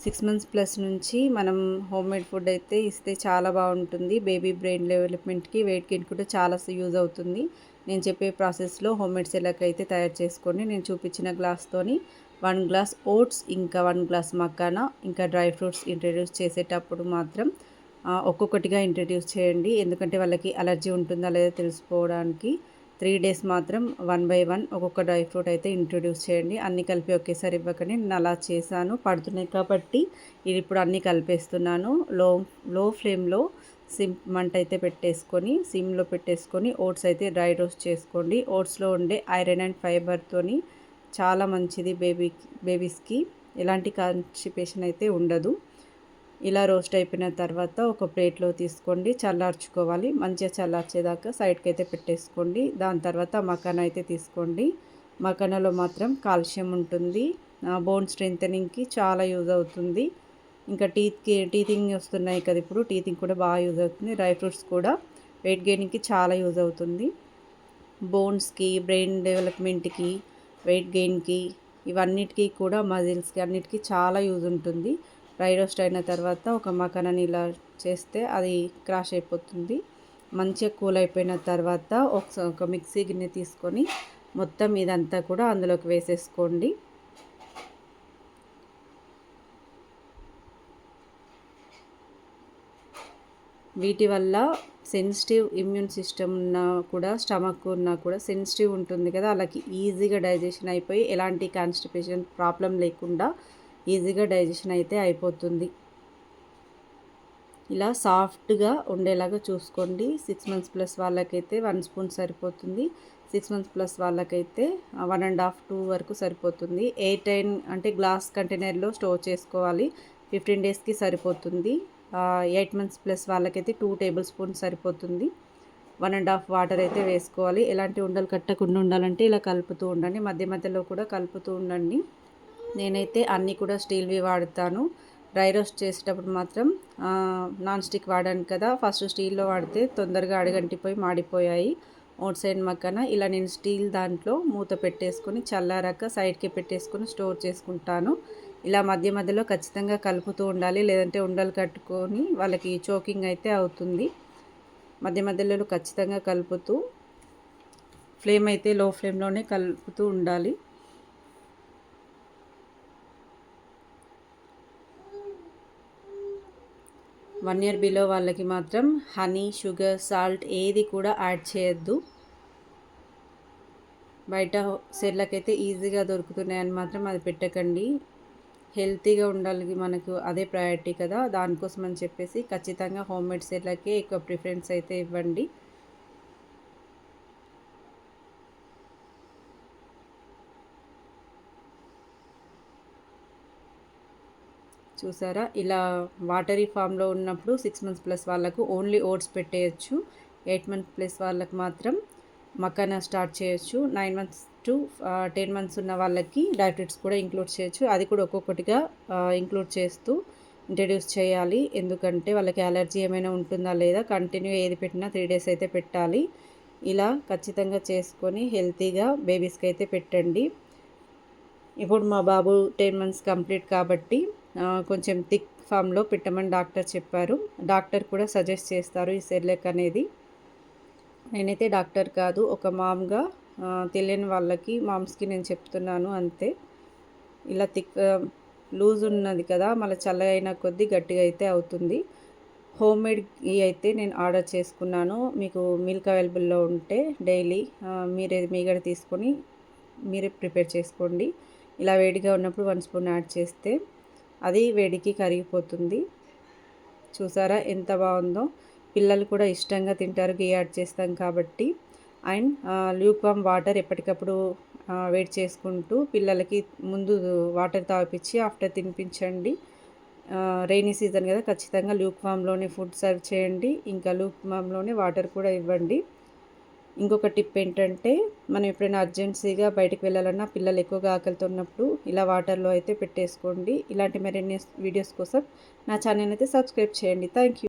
6 months plus నుంచి మనం homemade food అయితే ఇస్తే చాలా బాగుంటుంది. బేబీ బ్రెయిన్ డెవలప్మెంట్‌కి, వెయిట్ గెయిన్ కూడా చాలా యూజ్ అవుతుంది. నేను చెప్పే ప్రాసెస్‌లో హోమ్మేడ్ సెర్లాక్ అయితే తయారు చేసుకోండి. నేను చూపించిన గ్లాస్తోని 1 గ్లాస్ ఓట్స్, ఇంకా 1 గ్లాస్ మకానా, ఇంకా డ్రై ఫ్రూట్స్ ఇంట్రడ్యూస్ చేసేటప్పుడు మాత్రం ఒక్కొక్కటిగా ఇంట్రడ్యూస్ చేయండి. ఎందుకంటే వాళ్ళకి అలర్జీ ఉంటుందా లేదా తెలుసుకోవడానికి. 3 డేస్ మాత్రం 1 బై 1 ఒక్కొక్క డ్రై ఫ్రూట్ అయితే ఇంట్రొడ్యూస్ చేయండి. అన్నీ కలిపి ఒకేసారి ఇవ్వకండి. నేను అలా చేశాను. పడుతున్నాయి కాబట్టి ఇది ఇప్పుడు అన్నీ కలిపేస్తున్నాను. లో ఫ్లేమ్‌లో మంట అయితే పెట్టేసుకొని, సిమ్‌లో పెట్టేసుకొని ఓట్స్ అయితే డ్రై రోస్ట్ చేసుకోండి. ఓట్స్‌లో ఉండే ఐరన్ అండ్ ఫైబర్‌తోని చాలా మంచిది బేబీస్‌కి. ఎలాంటి కాన్‌స్టిపేషన్ అయితే ఉండదు. ఇలా రోస్ట్ అయిపోయిన తర్వాత ఒక ప్లేట్లో తీసుకోండి. చల్లార్చుకోవాలి. మంచిగా చల్లార్చేదాకా సైడ్కి అయితే పెట్టేసుకోండి. దాని తర్వాత మకానా అయితే తీసుకోండి. మకానాలో మాత్రం కాల్షియం ఉంటుంది. బోన్ స్ట్రెంథెనింగ్‌కి చాలా యూజ్ అవుతుంది. ఇంకా టీతింగ్ వస్తున్నాయి కదా ఇప్పుడు. టీతింగ్ కూడా బాగా యూజ్ అవుతుంది. డ్రై ఫ్రూట్స్ కూడా వెయిట్ గెయినింగ్‌కి చాలా యూజ్ అవుతుంది. బోన్స్‌కి, బ్రెయిన్ డెవలప్మెంట్‌కి, వెయిట్ గెయిన్‌కి, ఇవన్నిటికీ కూడా మజిల్స్‌కి అన్నిటికీ చాలా యూజ్ ఉంటుంది. డ్రై రోస్ట్ అయిన తర్వాత ఒక మకానాని ఇలా చేస్తే అది క్రాష్ అయిపోతుంది. మంచిగా కూల్ అయిపోయిన తర్వాత ఒక మిక్సీ గిన్నె తీసుకొని మొత్తం ఇదంతా కూడా అందులోకి వేసేసుకోండి. వీటి వల్ల సెన్సిటివ్ ఇమ్యూన్ సిస్టమ్ ఉన్నా కూడా, స్టమక్ ఉన్నా కూడా సెన్సిటివ్ ఉంటుంది కదా, అలాగే ఈజీగా డైజెషన్ అయిపోయి ఎలాంటి కాన్స్టిపేషన్ ప్రాబ్లం లేకుండా ఈజీగా డైజెషన్ అయితే అయిపోతుంది. ఇలా సాఫ్ట్‌గా ఉండేలాగా చూసుకోండి. 6 మంత్స్ ప్లస్ వాళ్ళకైతే 1 స్పూన్ సరిపోతుంది. 6 మంత్స్ ప్లస్ వాళ్ళకైతే 1 ½ వరకు సరిపోతుంది. ఎయిర్ టైన్ అంటే గ్లాస్ కంటైనర్‌లో స్టోర్ చేసుకోవాలి. 15 డేస్‌కి సరిపోతుంది. 8 మంత్స్ ప్లస్ వాళ్ళకైతే 2 టేబుల్ స్పూన్స్ సరిపోతుంది. 1 ½ వాటర్ అయితే వేసుకోవాలి. ఎలాంటి ఉండలు కట్టకుండా ఉండాలంటే ఇలా కలుపుతూ ఉండండి. మధ్య మధ్యలో కూడా కలుపుతూ ఉండండి. నేనైతే అన్నీ కూడా స్టీల్‌వి వాడతాను. డ్రై రోస్ట్ చేసేటప్పుడు మాత్రం నాన్ స్టిక్ వాడాను కదా, ఫస్ట్ స్టీల్‌లో వాడితే తొందరగా అడుగంటిపోయి మాడిపోయాయి. ఓట్స్ అండ్ మకానా ఇలా నేను స్టీల్ దాంట్లో మూత పెట్టేసుకొని చల్లారాక సైడ్‌కి పెట్టేసుకొని స్టోర్ చేసుకుంటాను. ఇలా మధ్య మధ్యలో ఖచ్చితంగా కలుపుతూ ఉండాలి. లేదంటే ఉండలు కట్టుకొని వాళ్ళకి చోకింగ్ అయితే అవుతుంది. మధ్య మధ్యలో ఖచ్చితంగా కలుపుతూ ఫ్లేమ్ అయితే లో ఫ్లేమ్‌లోనే కలుపుతూ ఉండాలి. 1 ఇయర్ బిలో వాళ్ళకి మాత్రం హనీ, షుగర్, సాల్ట్ ఏది కూడా యాడ్ చేయొద్దు. బయట సెర్లాక్ అయితే ఈజీగా దొరుకుతున్నాయని మాత్రం అది పెట్టకండి. హెల్తీగా ఉండాలి మనకు, అదే ప్రయారిటీ కదా, దానికోసం అని చెప్పేసి ఖచ్చితంగా హోమ్మేడ్ సెర్లాక్కే ఎక్కువ ప్రిఫరెన్స్ అయితే ఇవ్వండి. చూసారా, ఇలా వాటరీ ఫామ్‌లో ఉన్నప్పుడు 6 మంత్స్ ప్లస్ వాళ్ళకు ఓన్లీ ఓట్స్ పెట్టేయచ్చు. 8 మంత్స్ ప్లస్ వాళ్ళకి మాత్రం మకానా స్టార్ట్ చేయొచ్చు. 9 మంత్స్ టు 10 మంత్స్ ఉన్న వాళ్ళకి డ్రై ఫ్రూట్స్ కూడా ఇంక్లూడ్ చేయొచ్చు. అది కూడా ఒక్కొక్కటిగా ఇంక్లూడ్ చేస్తూ ఇంట్రడ్యూస్ చేయాలి. ఎందుకంటే వాళ్ళకి అలర్జీ ఏమైనా ఉంటుందా లేదా, కంటిన్యూ ఏది పెట్టినా 3 డేస్ అయితే పెట్టాలి. ఇలా ఖచ్చితంగా చేసుకొని హెల్తీగా బేబీస్కి అయితే పెట్టండి. ఇప్పుడు మా బాబు 10 మంత్స్ కంప్లీట్ కాబట్టి కొంచెం థిక్ ఫామ్‌లో పెట్టమని డాక్టర్ చెప్పారు. డాక్టర్ కూడా సజెస్ట్ చేస్తారు ఈ సెర్లాక్ అనేది. నేనైతే డాక్టర్ కాదు, ఒక మామ్‌గా తెలియని వాళ్ళకి మామ్స్‌కి నేను చెప్తున్నాను అంతే. ఇలా లూజ్ ఉన్నది కదా, మళ్ళీ చల్లగా అయిన కొద్దీ గట్టిగా అయితే అవుతుంది. హోమ్మేడ్‌యి అయితే నేను ఆర్డర్ చేసుకున్నాను. మీకు మిల్క్ అవైలబుల్‌లో ఉంటే డైలీ మీరే మీగడ తీసుకొని మీరే ప్రిపేర్ చేసుకోండి. ఇలా వేడిగా ఉన్నప్పుడు 1 స్పూన్ యాడ్ చేస్తే అది వేడికి కరిగిపోతుంది. చూసారా ఎంత బాగుందో. పిల్లలు కూడా ఇష్టంగా తింటారు, ఘీ యాడ్ చేస్తాం కాబట్టి. అండ్ ల్యూక్వార్మ్ వాటర్ ఎప్పటికప్పుడు వేడి చేసుకుంటూ పిల్లలకి ముందు వాటర్ తాగిపించి ఆఫ్టర్ తినిపించండి. రెయినీ సీజన్ కదా, ఖచ్చితంగా ల్యూక్వార్మ్‌లోనే ఫుడ్ సర్వ్ చేయండి. ఇంకా ల్యూక్వార్మ్‌లోనే వాటర్ కూడా ఇవ్వండి. ఇంకొక టిప్ ఏంటంటే, మనం ఎప్పుడైనా అర్జెన్సీగా బయటికి వెళ్ళాలన్నా పిల్లలు ఎక్కువగా ఆకలితో ఉన్నప్పుడు ఇలా వాటర్‌లో అయితే పెట్టేసుకోండి. ఇలాంటి మరిన్ని వీడియోస్ కోసం నా ఛానల్ అయితే సబ్స్క్రైబ్ చేయండి. Thank you.